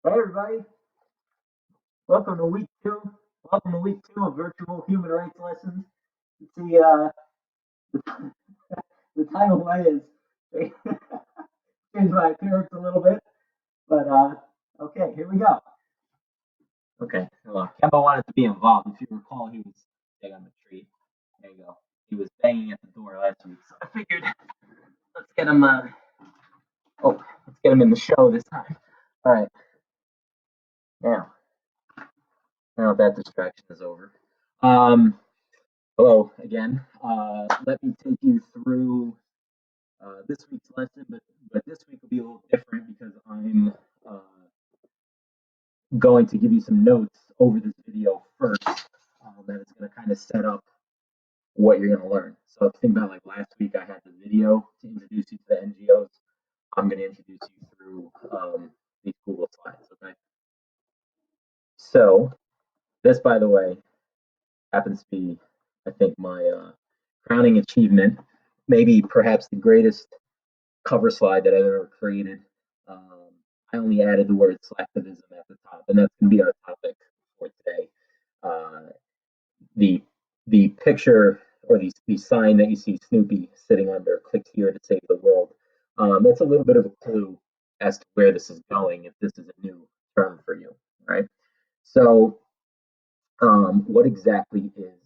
Hey everybody, welcome to week two. Welcome to week two of virtual human rights lessons. See, the title way is they changed my appearance a little bit, but okay, here we go. Okay, hello. Kemba wanted to be involved. If you recall, he was big on the tree. There you go. He was banging at the door last week, so I figured let's get him. Let's get him in the show this time. All right, now, now that distraction is over. Um, Hello again. Let me take you through this week's lesson, but this week will be a little different because I'm uh, going to give you some notes over this video first that is going to kind of set up what you're going to learn. So if you think about like last week, I had the video to introduce you to the NGOs. I'm going to introduce you through these Google slides. Okay. So this, by the way, happens to be, I think, my crowning achievement, maybe perhaps the greatest cover slide that I've ever created. Um, I only added the word slacktivism at the top, and that's going to be our topic for today. Uh, the the picture or the sign that you see Snoopy sitting under, click here to save the world. That's a little bit of a clue as to where this is going if this is a new term for you, right? So, what exactly is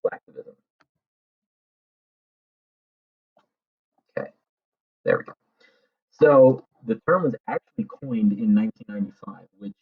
slacktivism? Okay, there we go. So the term was actually coined in 1995, which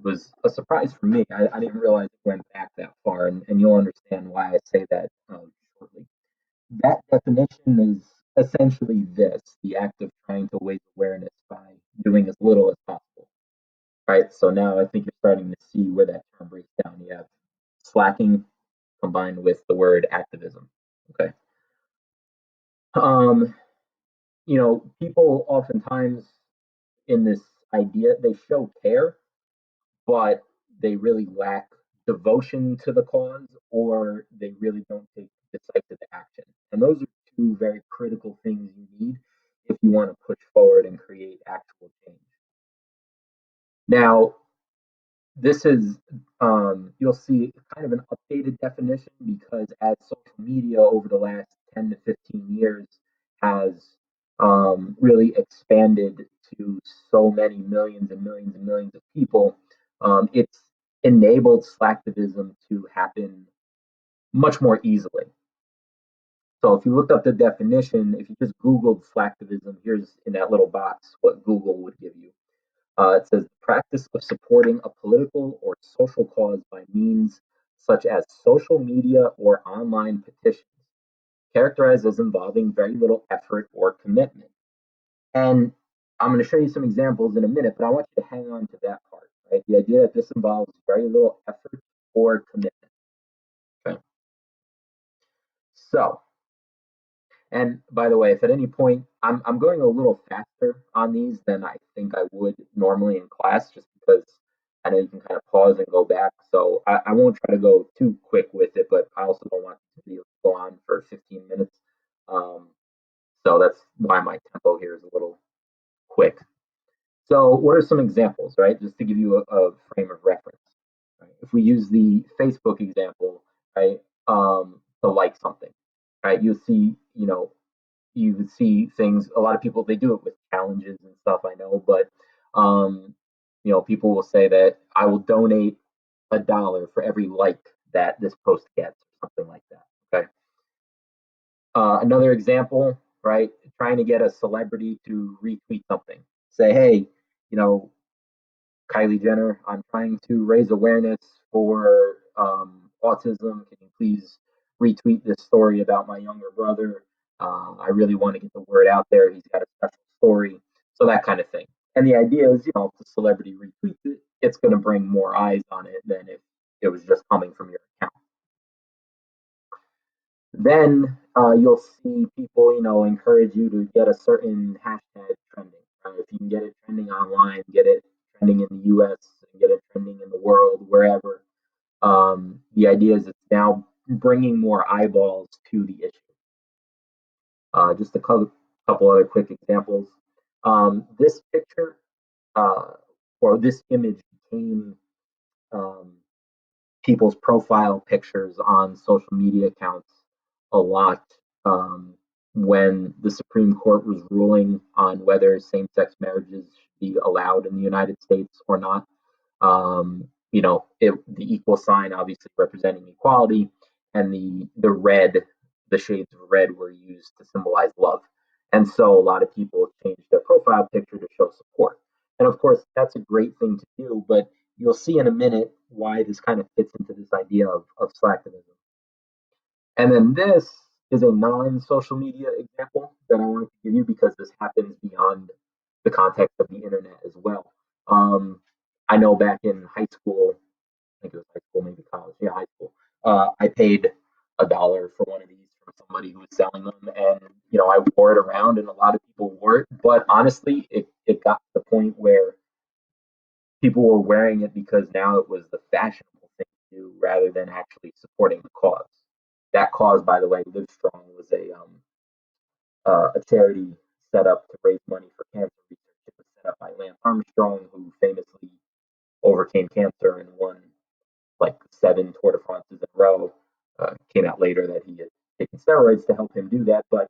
was a surprise for me. I didn't realize it went back that far, and you'll understand why I say that shortly. That definition is essentially this: the act of trying to raise awareness by doing as little as possible. Right. So now I think you're starting to see where that term breaks down. You have slacking combined with the word activism. Okay. Um, people oftentimes in this idea they show care, but they really lack devotion to the cause or they really don't take decisive action. And those are two very critical things you need if you want to push forward and create actual change. Now, this is, you'll see kind of an updated definition because as social media over the last 10 to 15 years has really expanded to so many millions and millions and millions of people, it's enabled slacktivism to happen much more easily. So if you looked up the definition, if you just Googled slacktivism, here's in that little box what Google would give you. It says the practice of supporting a political or social cause by means such as social media or online petitions, characterized as involving very little effort or commitment. And I'm going to show you some examples in a minute, but I want you to hang on to that part, right? The idea that this involves very little effort or commitment. Okay. So, and by the way, if at any point I'm going a little faster on these than I think I would normally in class, just because I know you can kind of pause and go back. So I won't try to go too quick with it, but I also don't want the video to go on for 15 minutes. Um, so that's why my tempo here is a little quick. So what are some examples, right? Just to give you a frame of reference. Right? If we use the Facebook example, right, to like something, right, you would see things. A lot of people they do it with challenges and stuff. I know, but um, people will say that I will donate $1 for every like that this post gets, or something like that. Okay. Another example, right? Trying to get a celebrity to retweet something. Say, hey, you know, Kylie Jenner, I'm trying to raise awareness for autism. Can you please retweet this story about my younger brother? I really want to get the word out there. He's got a special story. So that kind of thing. And the idea is, if the celebrity retweets it, it's going to bring more eyes on it than if it was just coming from your account. Then you'll see people, encourage you to get a certain hashtag trending. If you can get it trending online, get it trending in the U.S., and get it trending in the world, wherever. The idea is it's now bringing more eyeballs to the issue. Just a couple other quick examples. This picture uh, or this image became um, people's profile pictures on social media accounts a lot um, when the Supreme Court was ruling on whether same sex marriages should be allowed in the United States or not. The equal sign obviously representing equality, and the shades of red were used to symbolize love. And so a lot of people changed their profile picture to show support. And of course, that's a great thing to do, but you'll see in a minute why this kind of fits into this idea of slacktivism. And then this is a non-social media example that I wanted to give you because this happens beyond the context of the internet as well. Um, I know back in high school, I think it was high school, maybe college, yeah, high school. I paid $1 for one of these from somebody who was selling them, and I wore it around, and a lot of people wore it. But honestly, it got to the point where people were wearing it because now it was the fashionable thing to do rather than actually supporting the cause. That cause, by the way, Live Strong, was a charity set up to raise money for cancer research. It was set up by Lance Armstrong, who famously overcame cancer and won like 7 Tour de France's in a row. Came out later that he had taken steroids to help him do that, but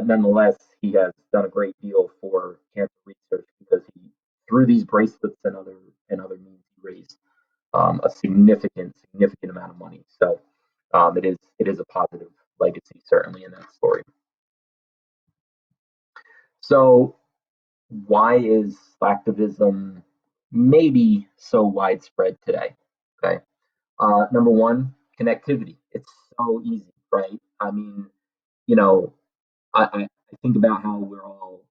nonetheless, he has done a great deal for cancer research because through these bracelets and other means, he raised a significant amount of money. So it is a positive legacy certainly in that story. So why is slacktivism maybe so widespread today? Okay. Number one, connectivity. It's so easy, right? I mean, you know, I think about how we're all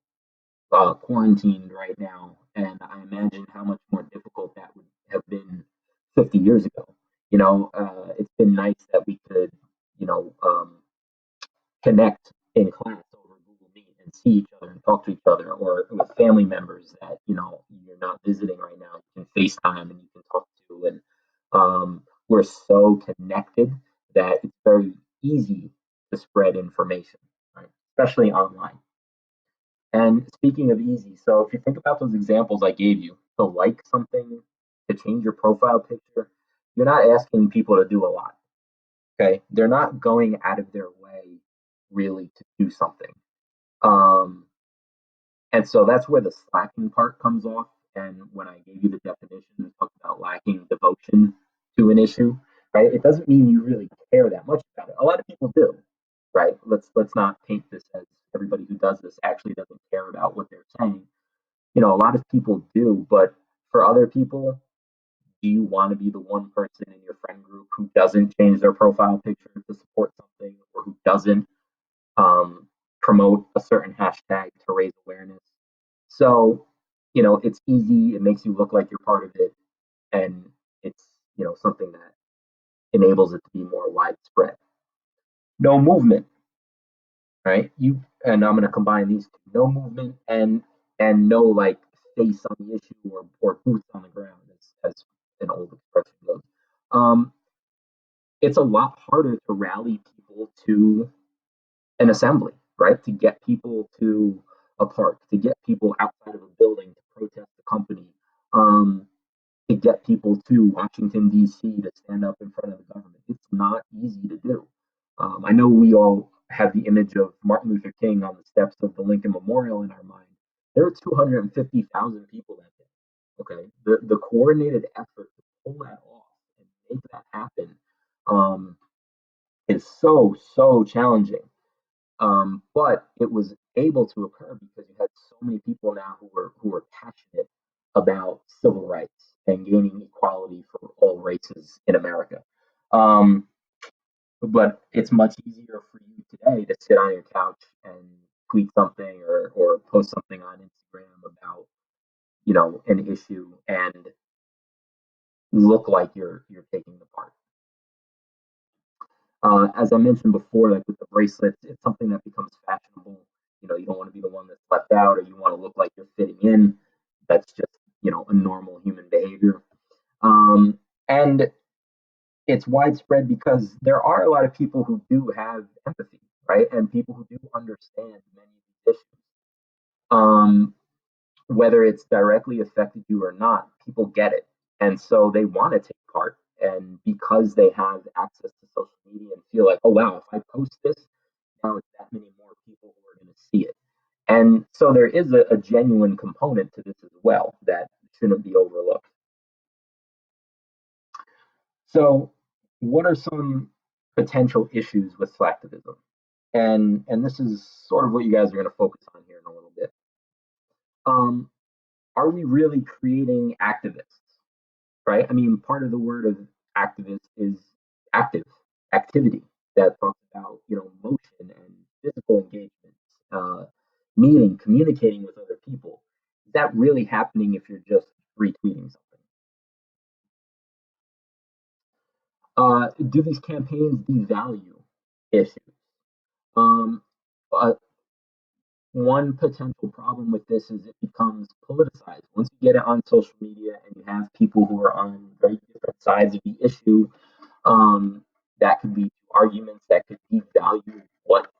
quarantined right now, and I imagine how much more difficult that would have been 50 years ago. It's been nice that we could, you know, connect in class over Google Meet and see each other and talk to each other, or with family members that you're not visiting right now. You can FaceTime and you can talk to, and we're so connected that it's very easy to spread information, right? Especially online. And speaking of easy, so if you think about those examples I gave you, to like something, to change your profile picture, you're not asking people to do a lot. Okay, they're not going out of their way really to do something. Um, and so that's where the slacking part comes off. And when I gave you the definition and talked about lacking devotion to an issue, right? It doesn't mean you really care that much about it. A lot of people do, right? Let's not paint this as everybody who does this actually doesn't care about what they're saying. A lot of people do, but for other people, do you want to be the one person in your friend group who doesn't change their profile picture to support something, or who doesn't um, promote a certain hashtag to raise awareness? So, it's easy. It makes you look like you're part of it, and it's something that enables it to be more widespread. No movement, right? And I'm going to combine these two: no movement and no like face on the issue, or boots on the ground, as an old expression goes. Um, it's a lot harder to rally people to an assembly, right? To get people to a park, to get people outside of a building to protest the company, um, to get people to Washington, D.C. to stand up in front of the government. It's not easy to do. I know we all have the image of Martin Luther King on the steps of the Lincoln Memorial in our mind. There were 250,000 people that day. Okay, the coordinated effort to pull that off and make that happen um, is so challenging. But it was able to occur because you had so many people now who were passionate about civil rights and gaining equality for all races in America. Um, but it's much easier for you today to sit on your couch and tweet something, or post something on Instagram about an issue and look like you're taking the part. As I mentioned before, like with the bracelets, it's something that becomes fashionable. You don't want to be the one that's left out, or you want to look like you're fitting in. That's just a normal human behavior. And it's widespread because there are a lot of people who do have empathy, right, and people who do understand many of these issues. Um, whether it's directly affected you or not, people get it. And so they want to take part. And because they have access to social media and feel like, oh, wow, if I post this, now it's that many more people who are going to see it. And so there is a genuine component to this as well that shouldn't be overlooked. So, what are some potential issues with slacktivism? And this is sort of what you guys are going to focus on here in a little bit. Um, are we really creating activists? Right? I mean, part of the word of activist is active activity that talks about motion and physical engagement, uh, meeting, communicating with other people. Is that really happening if you're just retweeting something? Do these campaigns devalue issues? Um, uh, One potential problem with this is it becomes politicized. Once you get it on social media and you have people who are on very different sides of the issue, um, that could lead to arguments that could devalue what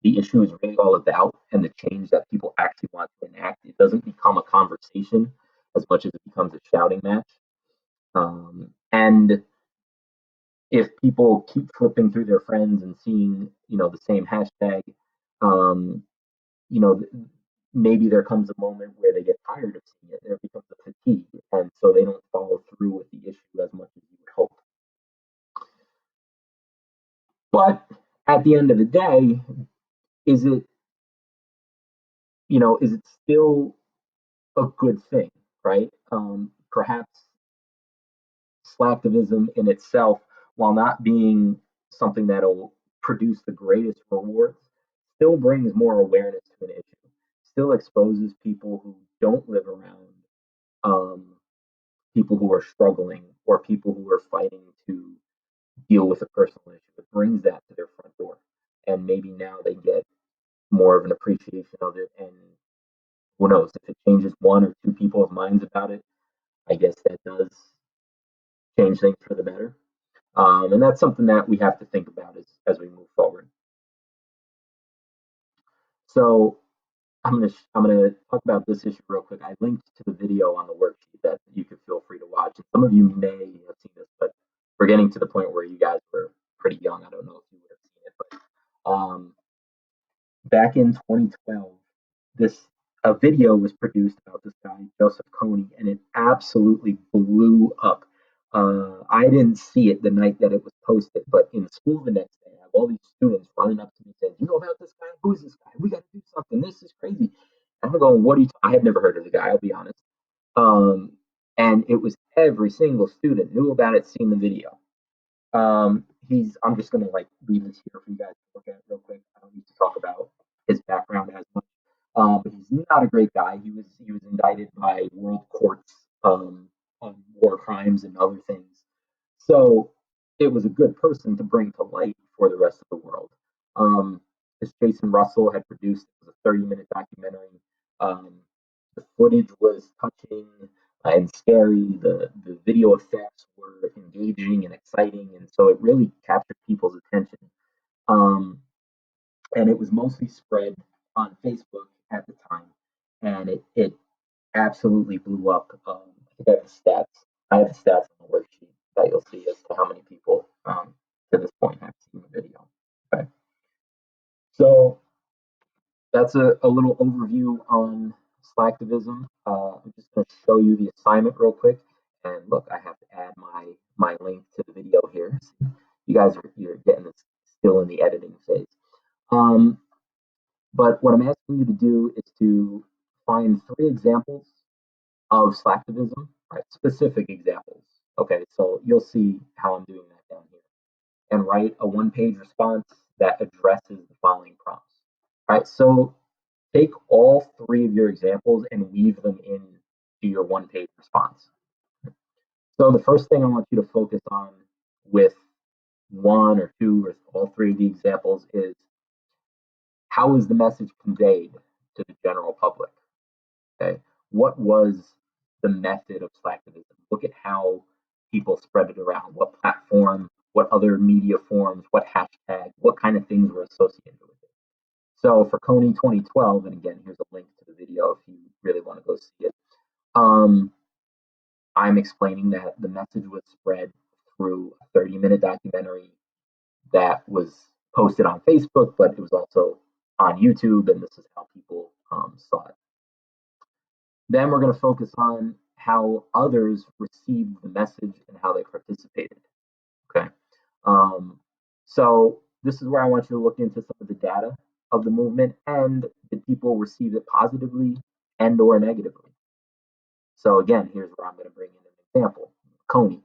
the issue is really all about and the change that people actually want to enact. It doesn't become a conversation as much as it becomes a shouting match. And if people keep flipping through their friends and seeing, the same hashtag, um, you know, maybe there comes a moment where they get tired of seeing it. There becomes a fatigue, and so they don't follow through with the issue as much as you would hope. But at the end of the day, is it is it still a good thing, right? Perhaps slacktivism in itself, while not being something that'll produce the greatest rewards, still brings more awareness to an issue, still exposes people who don't live around um, people who are struggling or people who are fighting to deal with a personal issue. It brings that to their front door. And maybe now they get more of an appreciation of it. And who knows, if it changes one or two people's minds about it, I guess that does change things for the better. And that's something that we have to think about as we move forward. So I'm gonna talk about this issue real quick. I linked to the video on the worksheet that you can feel free to watch. And some of you may have seen this, but we're getting to the point where you guys were pretty young. I don't know if you would have seen it, but back in 2012, this a video was produced about this guy Joseph Kony, and it absolutely blew up. I didn't see it the night that it was posted, but in school the next day, I have all these students running up to me saying, "You know about this guy? Who is this guy? We got to do something. This is crazy." And I'm going, "What are you?" I had never heard of the guy. I'll be honest. Um, and it was every single student knew about it, seen the video. I'm just gonna like leave this here for you guys to look at real quick. I don't need to talk about his background as much. But he's not a great guy. He was indicted by world courts on war crimes and other things. So it was a good person to bring to light for the rest of the world. Um, this Jason Russell had produced it was a 30-minute documentary. Um, the footage was touching and scary. The video effects were engaging and exciting, and so it really captured people's attention. Um, and it was mostly spread on Facebook at the time, and it absolutely blew up. I think I have the stats. I have the stats on the worksheet that you'll see as to how many people to this point have seen the video. Okay, so that's a little overview on slacktivism. I'm just going to show you the assignment real quick. And look, I have to add my link to the video here. So you guys you're getting this still in the editing phase. Um, but what I'm asking you to do is to find 3 examples of slacktivism, right? Specific examples. Okay, so you'll see how I'm doing that down here. And write a one-page response that addresses the following prompts. All right, so take all 3 of your examples and weave them into your one-page response. So the first thing I want you to focus on with one or two or all 3 of the examples is how is the message conveyed to the general public? Okay, what was the method of slacktivism? Look at how people spread it around. What platform? What other media forms? What hashtag? What kind of things were associated with it? So for Coney 2012, and again, here's a link to the video if you really want to go see it. Um, I'm explaining that the message was spread through a 30-minute documentary that was posted on Facebook, but it was also on YouTube, and this is how people saw it. Then we're going to focus on how others received the message and how they participated. Okay. Um, so this is where I want you to look into some of the data of the movement and did people receive it positively and or negatively. So again, here's where I'm going to bring in an example. Coney.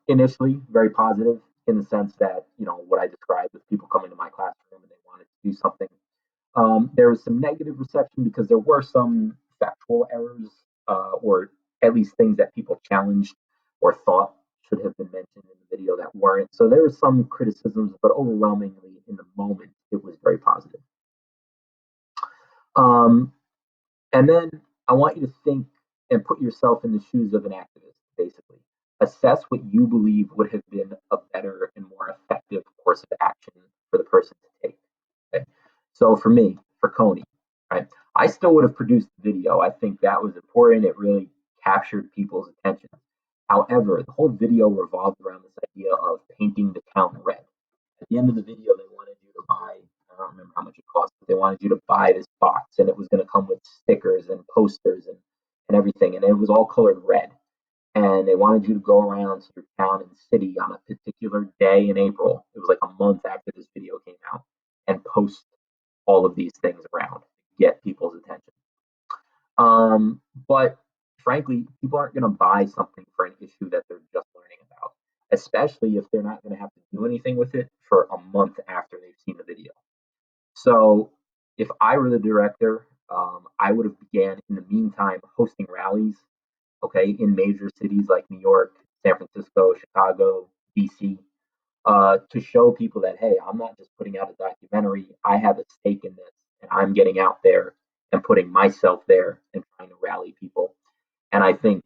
Initially, very positive in the sense that, what I described with people coming to my classroom and they wanted to do something. There was some negative reception because there were some factual errors, or at least things that people challenged or thought should have been mentioned in the video that weren't. So there were some criticisms, but overwhelmingly in the moment, it was very positive. Um, and then I want you to think and put yourself in the shoes of an activist, basically. Assess what you believe would have been a better and more effective course of action for the person to take. Okay? So for me, for Coney, right, I still would have produced the video. I think that was important. It really captured people's attention. However, the whole video revolved around this idea of painting the town red. At the end of the video, they wanted you to buy, I don't remember how much it cost, but they wanted you to buy this box, and it was going to come with stickers and posters and everything, and it was all colored red. And they wanted you to go around to your town and city on a particular day in April. It was like a month after this video came out, and post all of these things around, get people's attention. But frankly, people aren't going to buy something for an issue that they're just learning about, especially if they're not going to have to do anything with it for a month after they've seen the video. So if I were the director, I would have began in the meantime hosting rallies, okay, in major cities like New York, San Francisco, Chicago, DC, to show people that, hey, I'm not just putting out a documentary, I have a stake in this, and I'm getting out there and putting myself there and trying to rally people. And I think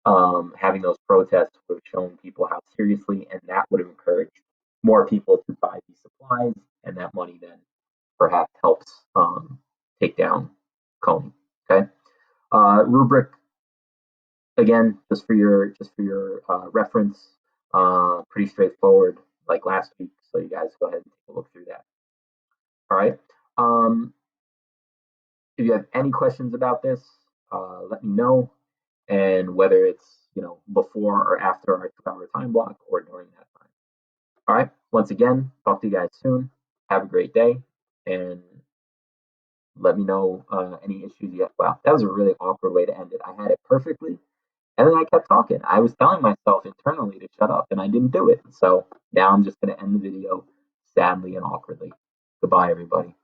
having those protests would have shown people how seriously, and that would have encouraged more people to buy these supplies, and that money then perhaps helps take down Coney. Okay, rubric again, just for your reference, pretty straightforward like last week. So you guys go ahead and take a look through that. All right. Um, if you have any questions about this, let me know. And whether it's before or after our 2 hour time block or during that time. All right. Once again, talk to you guys soon. Have a great day, and let me know any issues you have. Wow, that was a really awkward way to end it. I had it perfectly, and then I kept talking. I was telling myself internally to shut up, and I didn't do it. So now I'm just going to end the video sadly and awkwardly. Goodbye, everybody.